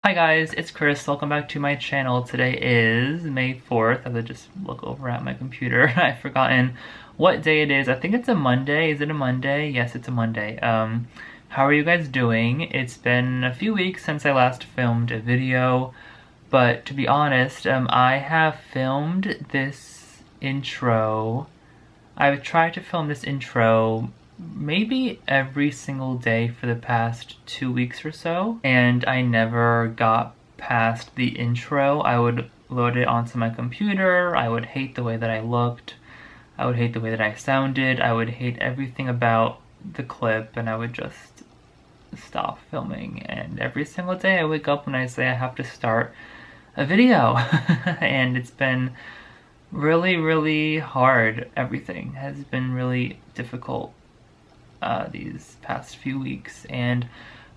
Hi guys, it's Chris. Welcome back to my channel. Today is May 4th. I would just look over at my computer. I've forgotten what day it is. I think it's a Monday. Is it a Monday? Yes, it's a Monday. How are you guys doing? It's been a few weeks since I last filmed a video, but to be honest, I have filmed this intro. I've tried to film this intro maybe every single day for the past 2 weeks or so, and I never got past the intro. I would load it onto my computer, I would hate the way that I looked, I would hate the way that I sounded, I would hate everything about the clip, and I would just stop filming. And every single day I wake up and I say I have to start a video. And it's been really hard. Everything has been really difficult these past few weeks, and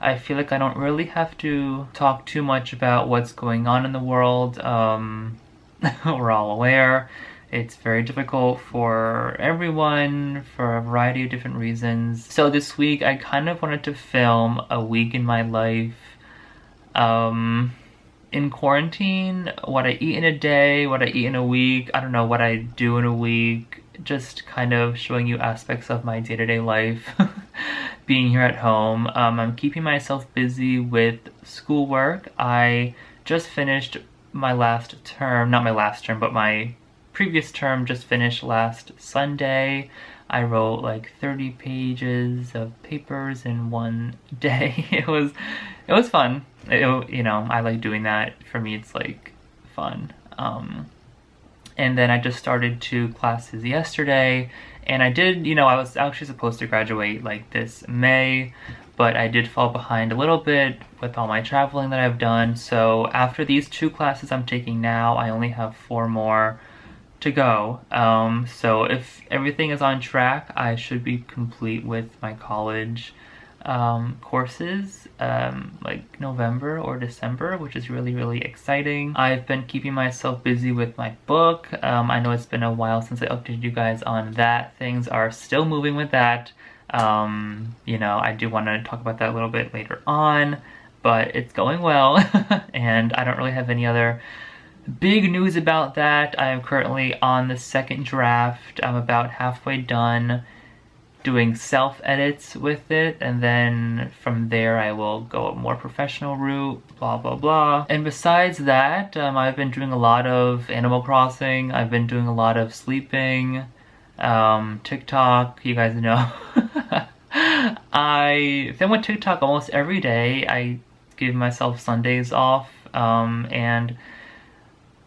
I feel like I don't really have to talk too much about what's going on in the world. We're all aware it's very difficult for everyone for a variety of different reasons. So this week I kind of wanted to film a week in my life in quarantine, what I eat in a day, what I eat in a week, I don't know, what I do in a week, just kind of showing you aspects of my day-to-day life being here at home. I'm keeping myself busy with schoolwork. I just finished my last term, not my last term, but my previous term just finished last Sunday. I wrote like 30 pages of papers in one day. It was fun. I like doing that. For me, it's like fun. And then I just started 2 classes yesterday, and I did, I was actually supposed to graduate like this May, but I did fall behind a little bit with all my traveling that I've done. So after these 2 classes I'm taking now, I only have 4 more to go. So if everything is on track, I should be complete with my college courses like November or December, which is really exciting. I've been keeping myself busy with my book. I know it's been a while since I updated you guys on that. Things are still moving with that. I do want to talk about that a little bit later on, but it's going well. And I don't really have any other big news about that. I am currently on the second draft. I'm about halfway done doing self-edits with it, and then from there I will go a more professional route, blah blah. And besides that, I've been doing a lot of Animal Crossing, I've been doing a lot of sleeping, TikTok, you guys know. I film with TikTok almost every day. I give myself Sundays off, and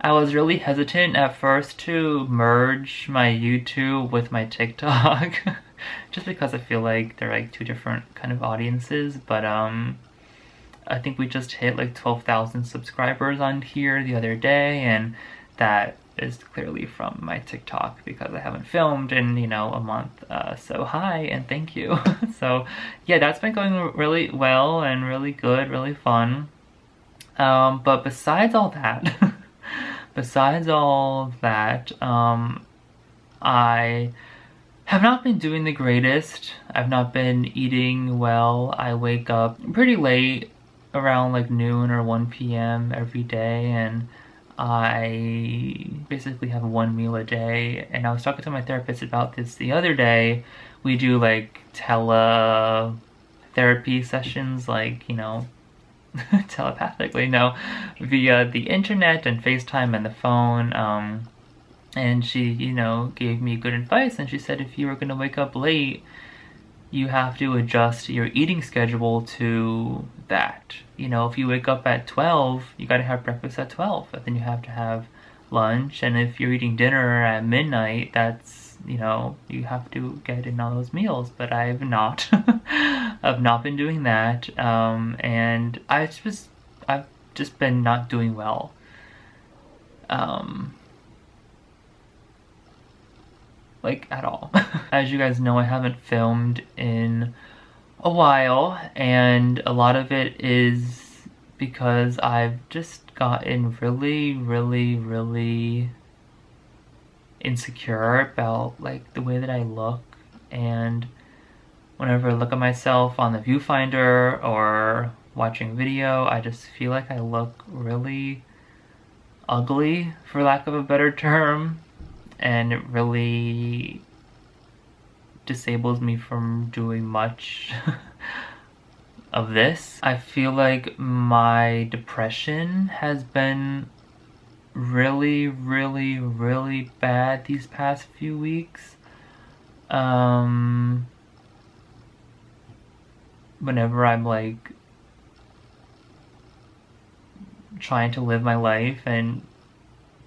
I was really hesitant at first to merge my YouTube with my TikTok. Just because I feel like they're like 2 different kind of audiences, but I think we just hit like 12,000 subscribers on here the other day, and that is clearly from my TikTok because I haven't filmed in, a month. So hi and thank you. So yeah, that's been going really well and really good, really fun. But besides all that, I have not been doing the greatest. I've not been eating well. I wake up pretty late, around like noon or 1 p.m. every day, and I basically have 1 meal a day. And I was talking to my therapist about this the other day. We do like therapy sessions, like, telepathically, no, via the internet and FaceTime and the phone. And she, gave me good advice, and she said if you were going to wake up late, you have to adjust your eating schedule to that. If you wake up at 12, you gotta have breakfast at 12, but then you have to have lunch, and if you're eating dinner at midnight, that's, you have to get in all those meals, but I've not. I've not been doing that, and I've just been not doing well. Like at all. As you guys know, I haven't filmed in a while, and a lot of it is because I've just gotten really insecure about like the way that I look, and whenever I look at myself on the viewfinder or watching a video, I just feel like I look really ugly, for lack of a better term, and it really disables me from doing much of this. I feel like my depression has been really, really, really bad these past few weeks. Whenever I'm like trying to live my life and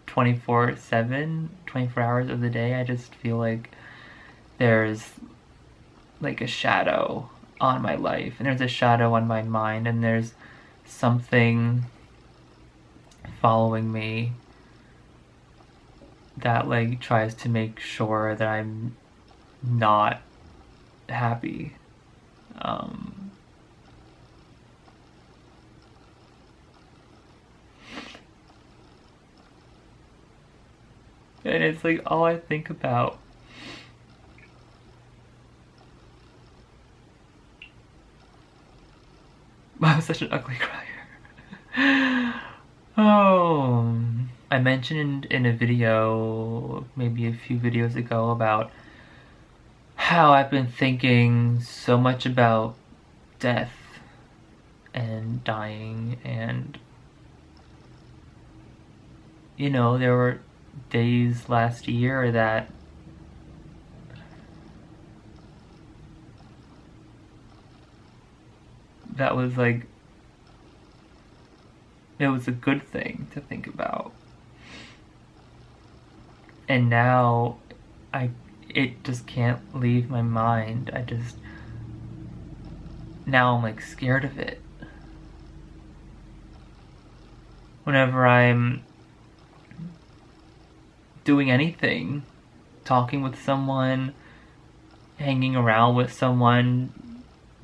24/7, 24 hours of the day, I just feel like there's like a shadow on my life, and there's a shadow on my mind, and there's something following me that like tries to make sure that I'm not happy. And it's like all I think about. I was such an ugly crier. Oh, I mentioned in a video, maybe a few videos ago, about how I've been thinking so much about death and dying, and you know, there were days last year that was like, it was a good thing to think about. And now it just can't leave my mind. Now I'm like scared of it. Whenever I'm doing anything, talking with someone, hanging around with someone,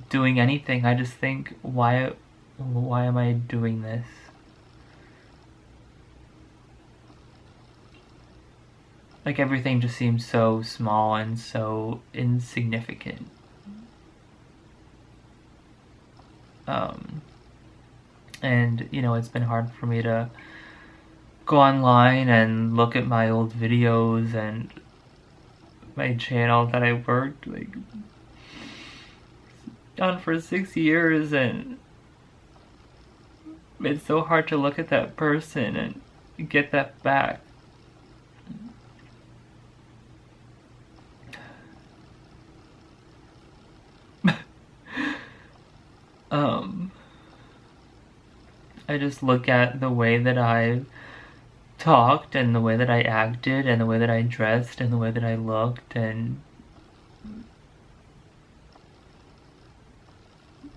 doing anything, I just think, why am I doing this? Like everything just seems so small and so insignificant. And you know, it's been hard for me to go online and look at my old videos and my channel that I worked like on for 6 years, and it's so hard to look at that person and get that back. I just look at the way that I talked and the way that I acted and the way that I dressed and the way that I looked, and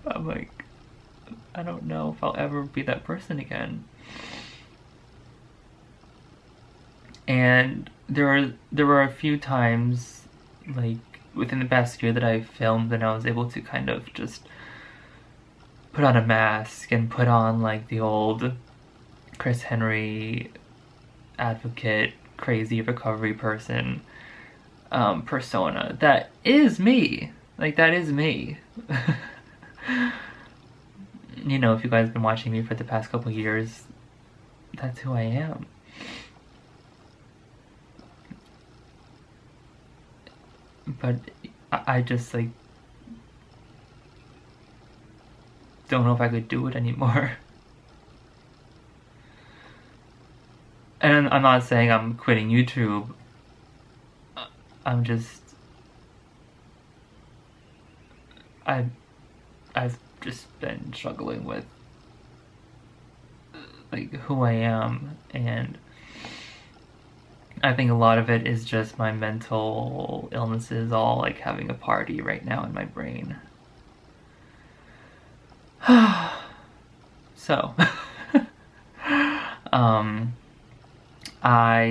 I'm like, I don't know if I'll ever be that person again. And there were a few times, like within the past year, that I filmed and I was able to kind of just put on a mask and put on like the old Chris Henry advocate, crazy recovery person persona. That is me. Like, that is me. You know, if you guys have been watching me for the past couple years, that's who I am. But I just like don't know if I could do it anymore. And I'm not saying I'm quitting YouTube. I'm just I've just been struggling with like who I am, and I think a lot of it is just my mental illnesses all like having a party right now in my brain. So I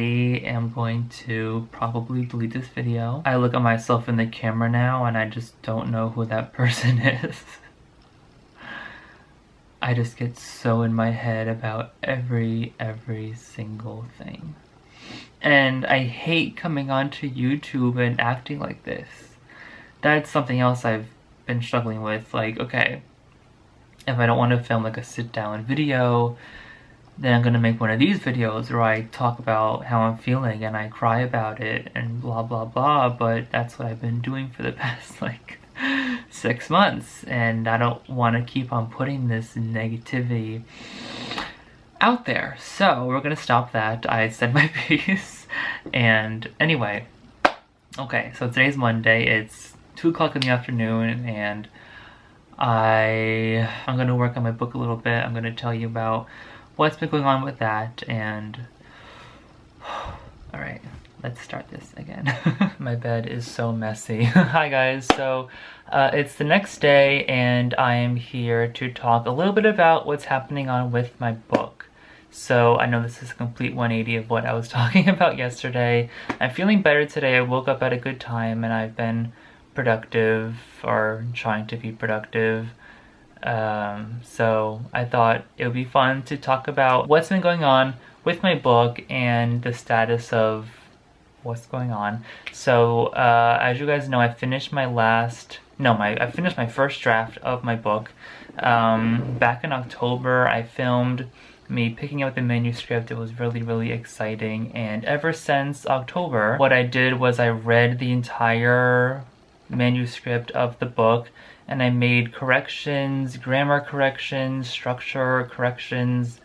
am going to probably delete this video. I look at myself in the camera now and I just don't know who that person is. I just get so in my head about every single thing. And I hate coming onto YouTube and acting like this. That's something else I've been struggling with. Like, okay, if I don't want to film like a sit-down video, then I'm gonna make one of these videos where I talk about how I'm feeling and I cry about it and blah blah blah, but that's what I've been doing for the past like 6 months, and I don't want to keep on putting this negativity out there. So we're gonna stop that. I said my piece. And anyway, okay, so today's Monday, it's 2 o'clock in the afternoon, and I'm gonna work on my book a little bit. I'm gonna tell you about what's been going on with that, and all right, let's start this again. My bed is so messy. Hi guys, so it's the next day, and I am here to talk a little bit about what's happening on with my book. So I know this is a complete 180 of what I was talking about yesterday. I'm feeling better today. I woke up at a good time, and I've been productive, or trying to be productive. So I thought it would be fun to talk about what's been going on with my book and the status of what's going on. So as you guys know, I finished I finished my first draft of my book. Back in October, I filmed me picking up the manuscript. It was really, really exciting, and ever since October, what I did was I read the entire manuscript of the book, and I made corrections, grammar corrections, structure corrections,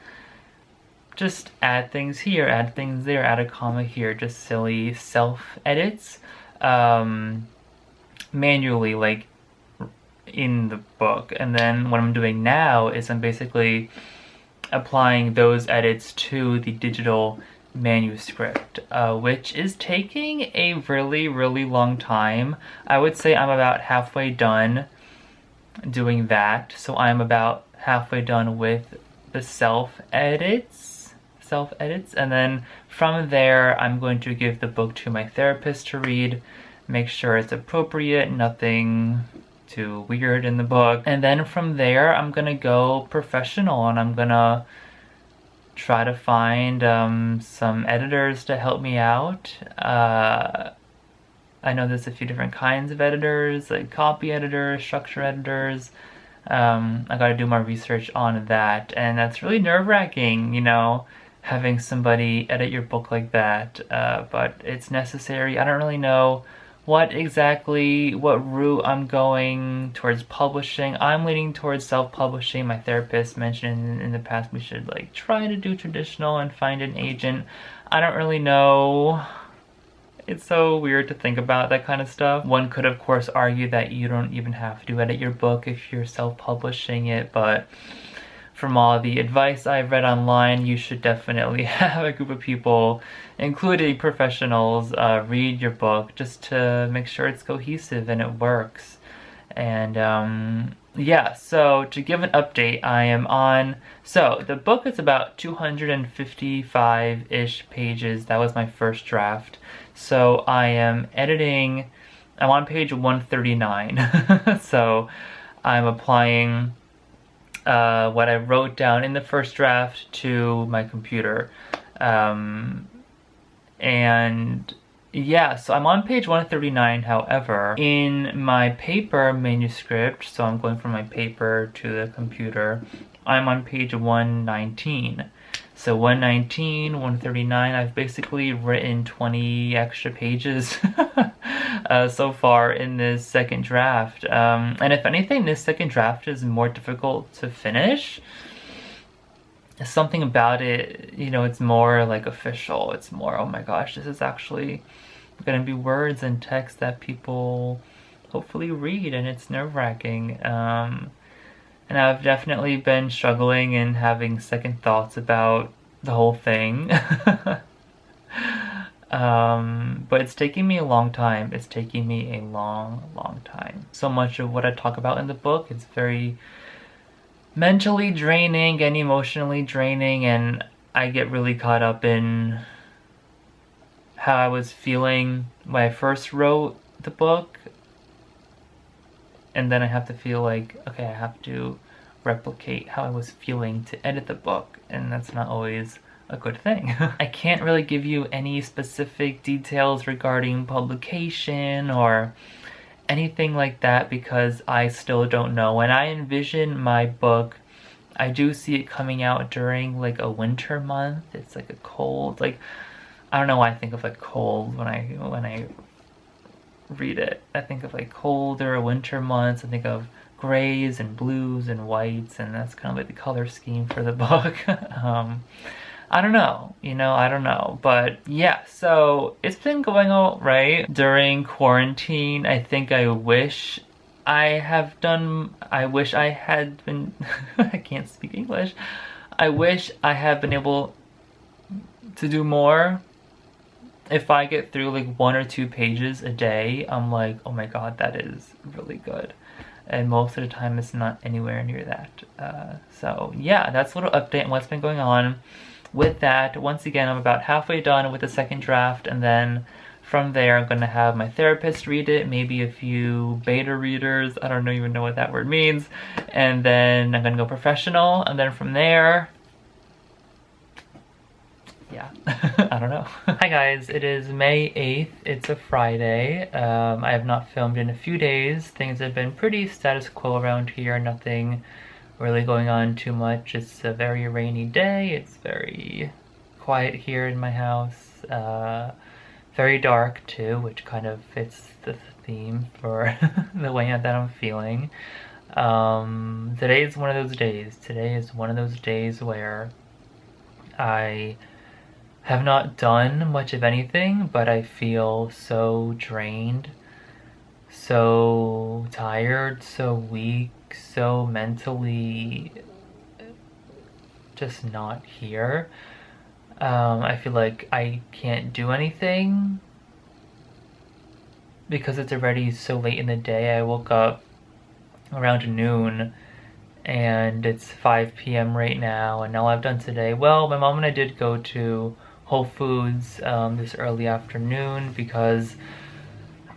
just add things here, add things there, add a comma here, just silly self-edits, manually, like in the book. And then what I'm doing now is I'm basically applying those edits to the digital manuscript, which is taking a really, really long time. I would say I'm about halfway done doing that, so I'm about halfway done with the self-edits, and then from there I'm going to give the book to my therapist to read, make sure it's appropriate, nothing too weird in the book, and then from there I'm gonna go professional, and I'm gonna try to find some editors to help me out. I know there's a few different kinds of editors, like copy editors, structure editors. I gotta do more research on that, and that's really nerve-wracking, you know, having somebody edit your book like that, but it's necessary. I don't really know what route I'm going towards publishing. I'm leaning towards self-publishing. My therapist mentioned in the past we should like try to do traditional and find an agent. I don't really know. It's so weird to think about that kind of stuff. One could of course argue that you don't even have to edit your book if you're self-publishing it, but from all the advice I've read online, you should definitely have a group of people, including professionals, read your book just to make sure it's cohesive and it works. And yeah, so to give an update, I am on, so the book is about 255-ish pages. That was my first draft. So I am editing, I'm on page 139. So I'm applying what I wrote down in the first draft to my computer. And yeah, so I'm on page 139, however, in my paper manuscript, so I'm going from my paper to the computer, I'm on page 119. So 119, 139, I've basically written 20 extra pages so far in this second draft. And if anything, this second draft is more difficult to finish. Something about it, you know, it's more like official. It's more, oh my gosh, this is actually gonna be words and text that people hopefully read, and it's nerve-wracking. And I've definitely been struggling and having second thoughts about the whole thing. But it's taking me a long time. It's taking me a long time. So much of what I talk about in the book, it's very mentally draining and emotionally draining, and I get really caught up in how I was feeling when I first wrote the book, and then I have to feel like, okay, I have to replicate how I was feeling to edit the book, and that's not always a good thing. I can't really give you any specific details regarding publication or anything like that because I still don't know. And I envision my book, I do see it coming out during like a winter month. It's like a cold, like I don't know why I think of like cold when I read it. I think of like colder winter months. I think of grays and blues and whites, and that's kind of like the color scheme for the book. I don't know, I don't know. But yeah, so it's been going all right during quarantine. I think I wish I had been, I can't speak English. I wish I had been able to do more. If I get through like 1 or 2 pages a day, I'm like, oh my god, that is really good. And most of the time it's not anywhere near that. So yeah, that's a little update on what's been going on with that. Once again, I'm about halfway done with the second draft, and then from there I'm gonna have my therapist read it, maybe a few beta readers, I don't even know what that word means, and then I'm gonna go professional, and then from there, yeah, I don't know. Hi guys, it is May 8th, it's a Friday. I have not filmed in a few days. Things have been pretty status quo around here, nothing really going on too much. It's a very rainy day, it's very quiet here in my house. Very dark too, which kind of fits the theme for the way that I'm feeling. Today is one of those days. Today is one of those days where I have not done much of anything, but I feel so drained, so tired, so weak, so mentally just not here. I feel like I can't do anything because it's already so late in the day. I woke up around noon and it's 5 p.m. right now, and all I've done today, well, my mom and I did go to Whole Foods this early afternoon because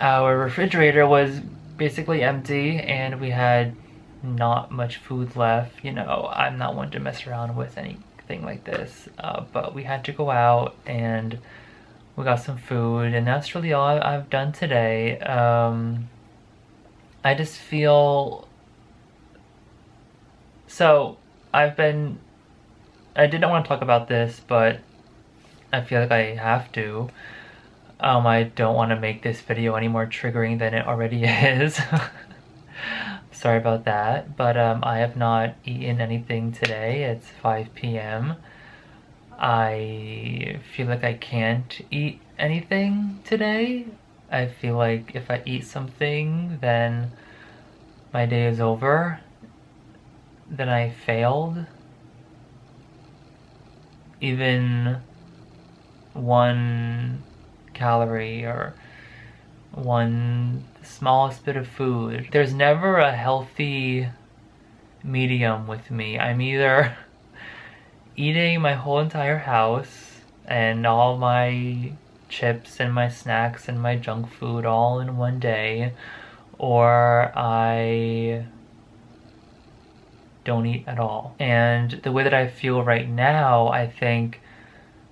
our refrigerator was basically empty and we had not much food left. I'm not one to mess around with anything like this, but we had to go out and we got some food, and that's really all I've done today. I just feel so I didn't want to talk about this, but I feel like I have to. I don't want to make this video any more triggering than it already is. Sorry about that, but I have not eaten anything today. It's 5 p.m. I feel like I can't eat anything today. I feel like if I eat something, then my day is over. Then I failed. Even 1 calorie or one smallest bit of food. There's never a healthy medium with me. I'm either eating my whole entire house and all my chips and my snacks and my junk food all in one day, or I don't eat at all. And the way that I feel right now, I think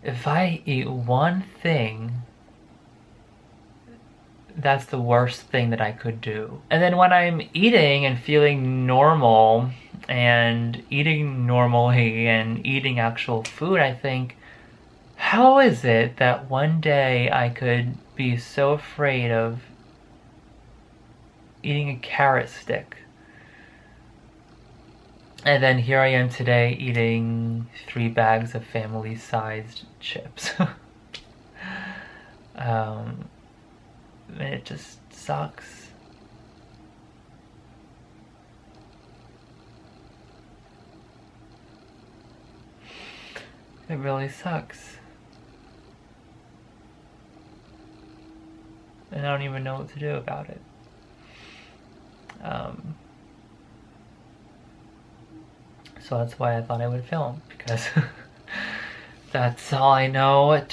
if I eat one thing, that's the worst thing that I could do. And then when I'm eating and feeling normal and eating normally and eating actual food, I think, how is it that one day I could be so afraid of eating a carrot stick? And then here I am today eating 3 bags of family-sized chips. And it just sucks. It really sucks. And I don't even know what to do about it. So that's why I thought I would film, because that's all I know. I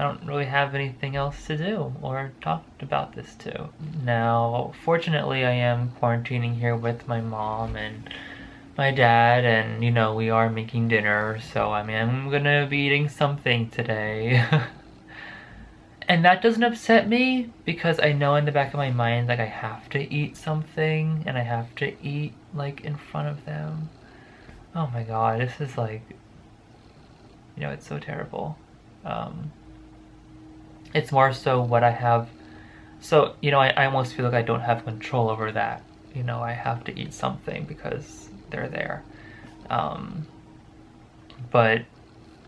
don't really have anything else to do or talk about this to. Now, fortunately, I am quarantining here with my mom and my dad, and we are making dinner, so I'm gonna be eating something today. And that doesn't upset me because I know in the back of my mind, like, I have to eat something and I have to eat, like, in front of them. Oh my god, this is like, it's so terrible. Um, it's more so what I have. So, I almost feel like I don't have control over that. I have to eat something because they're there. Um, but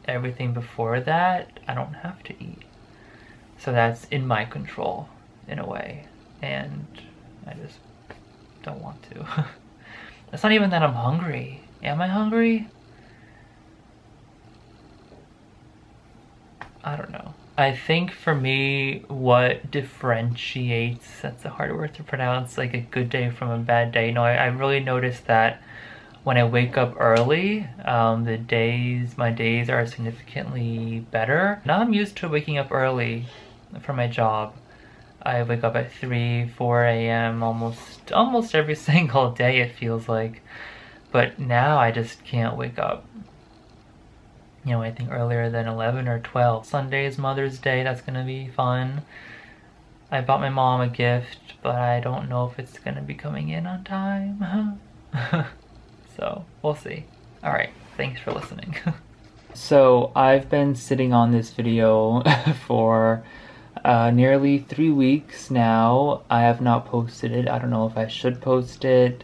everything before that, I don't have to eat. So that's in my control, in a way. And I just don't want to. It's not even that I'm hungry. Am I hungry? I don't know. I think for me, what differentiates, that's a hard word to pronounce, like a good day from a bad day. I really noticed that when I wake up early, my days are significantly better. Now I'm used to waking up early for my job. I wake up at 3, 4 a.m. almost every single day, it feels like. But now I just can't wake up, anything earlier than 11 or 12. Sunday's Mother's Day, that's gonna be fun. I bought my mom a gift, but I don't know if it's gonna be coming in on time. So, we'll see. Alright, thanks for listening. So, I've been sitting on this video for nearly 3 weeks now. I have not posted it. I don't know if I should post it.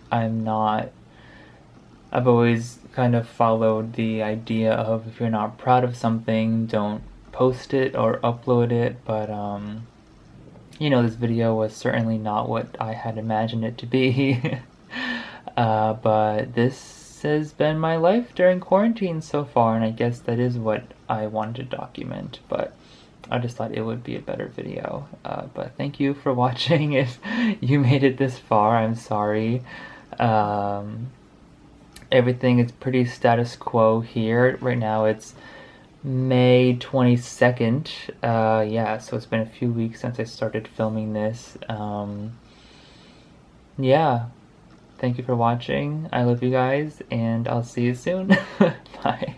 I've always kind of followed the idea of if you're not proud of something, don't post it or upload it, but this video was certainly not what I had imagined it to be. But this has been my life during quarantine so far, and I guess that is what I wanted to document, but I just thought it would be a better video. But thank you for watching. If you made it this far, I'm sorry. Everything is pretty status quo here. Right now it's May 22nd. Yeah, so it's been a few weeks since I started filming this. Yeah. Thank you for watching. I love you guys, and I'll see you soon. Bye.